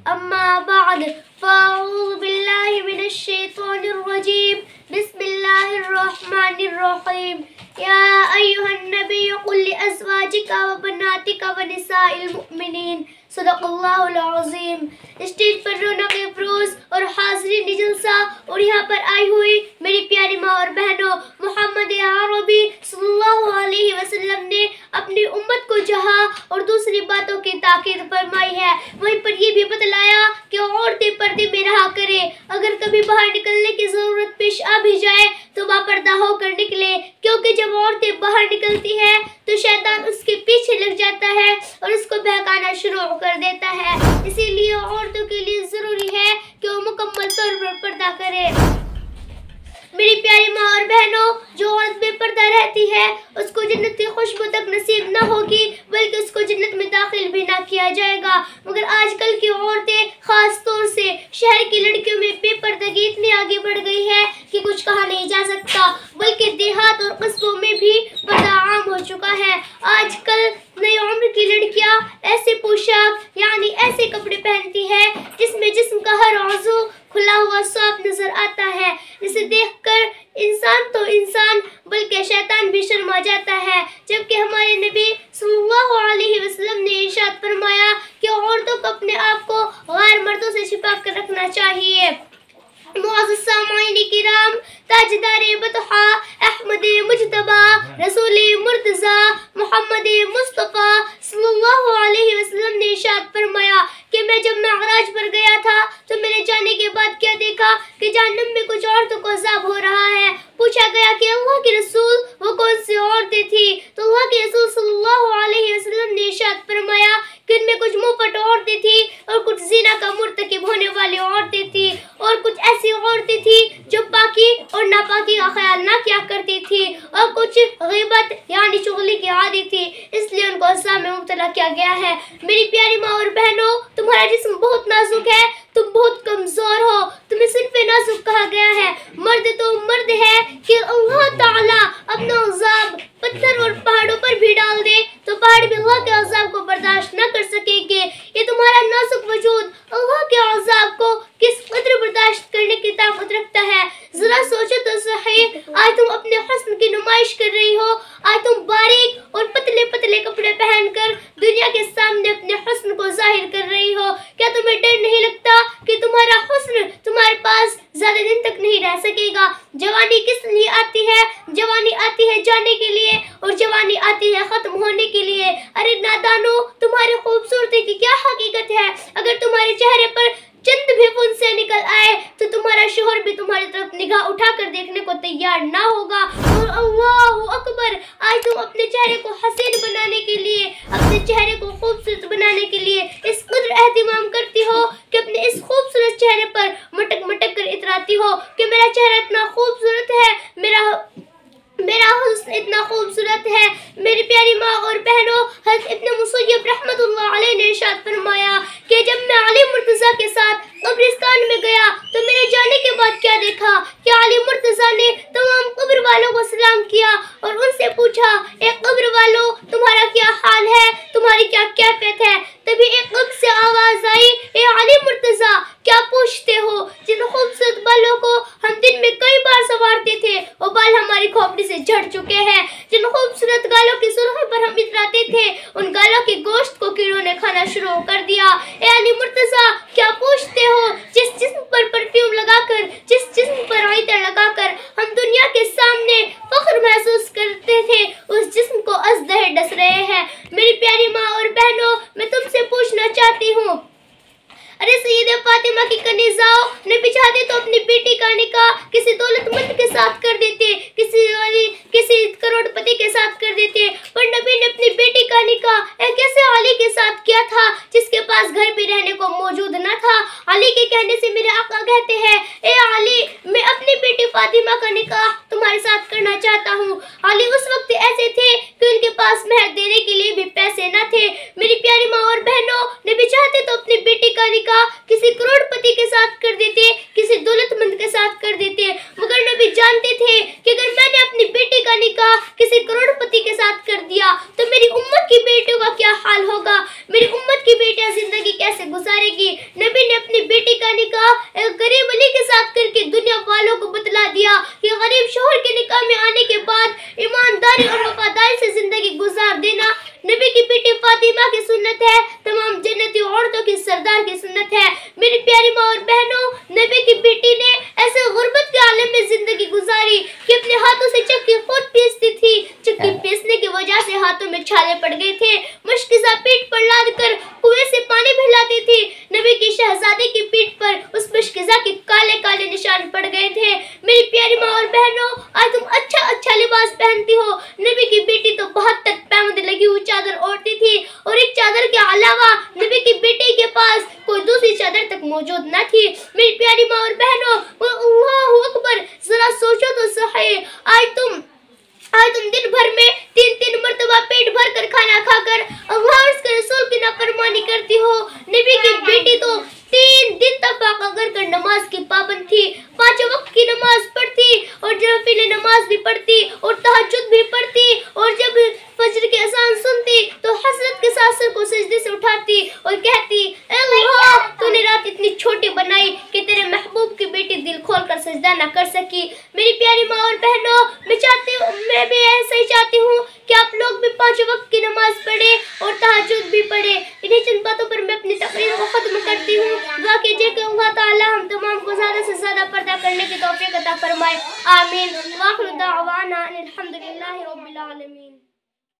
अम्मा बाद फ़अऊज़ु बिल्लाहि मिनश्शैतानिर्रजीम बिस्मिल्लाहिर्रहमानिर्रहीम या अय्युहन नबिय्यु कुल लिअज़वाजिका व बनातिका व निसाइल मुमिनीन सदक़ल्लाहुल अज़ीम। स्टेज पर रौनक़ अफ़रोज़ और हाज़रीन जलसा और यहाँ पर आई हुई मेरी प्यारी माँ और बहनों, मोहम्मद अरबी सल्लल्लाहु अलैहि वसल्लम ने अपनी उम्मत को जहाँ और दूसरी बातों की ताकीद फरमाई है, वहीं पर ये भी बतलाया कि औरतें पर्दे में रहा करें। अगर कभी बाहर निकलने की ज़रूरत पेश आ भी जाए तो बापर्दा होकर निकले, क्योंकि जब औरतें बाहर निकलती हैं तो शैतान उसके पीछे लग जाता है और उसको बहकाना शुरू कर देता है। इसीलिए औरतों के लिए ज़रूरी है कि वो मुकम्मल तौर पर पर्दा करे। मेरी प्यारी माँ और बहनों, जो औरत बेपर्दा रहती है उसको जन्नत की खुशबू तक नसीब न होगी, बल्कि उसको जन्नत में दाखिल भी ना किया जाएगा। मगर आजकल की औरतें, खास तौर से शहर की लड़कियों में बेपर्दगी इतनी आगे बढ़ गई है कि कुछ कहा नहीं जा सकता, बल्कि देहात और कस्बों में भी पर्दा आम हो चुका है। आजकल नई उम्र की लड़कियां ऐसे पोशाक यानी ऐसे कपड़े पहनती है जिसमें जिस्म का हर औज़ू खुला हुआ साफ नजर आता है, जिसे देखकर इंसान तो इंसान बल्कि शैतान भी शर्मा जाता है। जबकि हमारे नबी सल्लल्लाहु अलैहि वसल्लम ने इरशाद फरमाया कि औरतों को अपने आप को गैर मर्दों से छिपा कर रखना चाहिए। मुअज़्ज़ज़ सामाईन किराम, ताजदारे बतहा अहमद मुज्तबा रसूल मुर्तज़ा मोहम्मद मुस्तफ़ा सल्लल्लाहु अलैहि वसल्लम ने इरशाद फरमाया कि मैं जब मेअराज पर गया था तो मैंने जाने के बाद क्या देखा कि जहन्नम में कुछ औरतों को अज़ाब हो रहा है। पूछा गया कि अल्लाह के रसूल वो कौन सी औरतें थी, तो अल्लाह के रसूल सल्लल्लाहु अलैहि वसल्लम ने इरशाद फरमाया कि इनमें कुछ मुंहफट औरतें थी और कुछ ज़िना का मुर्तकिब होने वाली औरतें थी और कुछ ऐसी औरतें थी जो पाकी और नापाकी का ख्याल ना किया करती थी और कुछ गीबत यानी चुगली की आदी थी, इसलिए उनको अज़ाब में मुब्तला किया गया है। मेरी प्यारी माँ और बहनों, तुम्हारा जिस्म बहुत नाजुक है, तुम बहुत कमजोर हो, तुम्हें सिर्फ नाजुक कहा गया है। मर्द तो मर्द है कि अल्लाह ताला अपना अज़ाब पत्थर और पहाड़ों पर भी डाल दे तो पहाड़ भी अल्लाह के अज़ाब को बर्दाश्त न कर सकेंगे। ये तुम्हारा नाजुक वजूद अल्लाह के अज़ाब को किस कदर बर्दाश्त करने की ताकत रखता है, जरा सोचो तो सही। आज तुम अपने हुस्न की नुमाइश कर रही हो, आज तुम बारीक और पतले पतले कपड़े पहनकर दुनिया के सामने अपने हुस्न को जाहिर कर रही हो। क्या तुम्हें डर नहीं लगता कि तुम्हारा हुस्न तुम्हारे पास ज्यादा दिन तक नहीं रह सकेगा? जवानी किस लिए आती है? जवानी आती है जाने के लिए और जवानी आती है खत्म होने के लिए। अरे नादानो, तुम्हारी खूबसूरती की क्या हकीकत है? अगर तुम्हारे चेहरे पर चंद भी फुंसे निकल आए तो तुम्हारा शोहर भी तुम्हारी तरफ निगाह उठाकर देखने को तैयार ना होगा। और अल्लाहु अकबर, आज तुम अपने चेहरे को हसीन बनाने के लिए, अपने चेहरे को खूबसूरत बनाने के लिए इस कदर एहतिमाम करती हो कि अपने इस खूबसूरत चेहरे पर मटक मटक कर इतराती हो कि मेरा चेहरा इतना खूबसूरत है, मेरा हुस्न इतना खूबसूरत है। मेरी प्यारी माँ और बहनों, हज़रत इब्न मुसय्यब रहमतुल्लाह अलैह ने इरशाद फरमाया कि जब मैं अली मुर्तज़ा के साथ कब्रिस्तान में गया तो मैंने जाने के बाद क्या देखा कि अली मुर्तज़ा ने तमाम कब्र वालों को सलाम किया और उनसे पूछा, ए कब्र वालों, तुम्हारा क्या हाल है, तुम्हारी क्या कैफियत है? तभी एक कब्र से आवाज आई, ए अली मुर्तज़ा, क्या पूछते हो? जिन खूबसूरत बालों को हम दिन में कई बार संवारते थे वो बाल हमारी खोपड़ी से झड़ चुके हैं। जिन खूबसूरत गालों की सुर्खी पर हम इतराते थे उन गालों के गोश्त को कीड़ों ने खाना शुरू कर दिया। ए अली मुर्तज़ा, क्या पूछते हो? जिस जिस्म पर परफ्यूम लगाकर, जिस जिस्म पर इतर लगाकर हम दुनिया के सामने फख्र महसूस करते थे, उस जिस्म को अज़दहे डस रहे हैं। मेरी प्यारी माँ और बहनों, मैं तुमसे पूछना चाहती हूँ, अरे सईदा फातिमा की कनीज़ाओं, नबी चाहते तो अपनी बेटी का निकाह किसी दौलतमंद के साथ कर देते, किसी करोड़पति के साथ कर देते, पर नबी ने अपनी बेटी का निकाह कैसे अली के साथ किया था जिसके पास घर भी रहने को मौजूद न था। अली के कहने से मेरे आका कहते हैं, ए अली, मैं अपनी बेटी फातिमा का निकाह तुम्हारे साथ करना चाहता हूँ। अली उस वक्त ऐसे थे कि उनके पास मेहर देने के लिए भी पैसे न थे। मेरी प्यारी माँ और बहनों, नबी चाहते तो अपनी बेटी का निकाह किसी करोड़पति के साथ कर देते, किसी दौलतमंद के साथ कर देते, मगर नबी जानते थे कि अगर मैंने अपनी बेटी का निकाह किसी करोड़पति के साथ कर दिया तो मेरी उम्मत की बेटियों का क्या हाल होगा, मेरी उम्मत की बेटियां जिंदगी कैसे गुजारेगी। नबी ने अपनी बेटी का निकाह एक गरीब अली के साथ करके दुनिया वालों को बतला दिया कि गरीब शोहर के निकाह में आने के बाद ईमानदारी और वफादारी से जिंदगी गुजार देना नबी की बेटी फातिमा की सुन्नत है, तमाम जन्नती औरतों की सरदार की सुन्नत है। मेरी प्यारी माँ और बहनों, नबी की बेटी ने ऐसे गुर्बत के आलम में जिंदगी गुजारी कि अपने हाथों से चक्की खुद पीसती थी। चक्की पीसने की वजह से हाथों में छाले पड़ गए थे। मुश्किल पीठ पर लाद कर कुएं से पानी भिलाती थी। नबी की शहजादे की पीठ पर उस मुश्किजा के काले काले निशान पड़ गए थे। मेरी प्यारी माँ और बहनों, आज तुम अच्छा लिबास पहनती हो। नबी की बेटी तो 72 पैमद लगी हुई चादर ओढ़ती थी और एक चादर के अलावा नबी की बेटी के पास कोई दूसरी चादर तक मौजूद न थी। मेरी प्यारी माँ और बहनों, अल्लाहु अकबर, जरा सोचो तो सही, आज तुम दिन भर में 3 मरतबा पेट भर कर खाना खाकर अल्लाह और उसके रसूल की नाफरमानी करती हो। नबी की बेटी तो 3 दिन तक अगर कर नमाज की पाबंद थी, 5 वक्त की नमाज पढ़ती और नफिल नमाज भी पढ़ती और तहज्जुद भी पढ़ती, और जब फजर की अज़ान सुनती तो हसरत के साथ सर को सजदे से उठाती और कहती, अल्लाह, तूने रात इतनी छोटी बनाई कि तेरे महबूब की बेटी दिल खोल कर सजदा न कर सकी। मेरी प्यारी माँ और बहनों, मैं भी ऐसा ही चाहती हूँ कि आप लोग भी 5 वक्त की नमाज पढ़े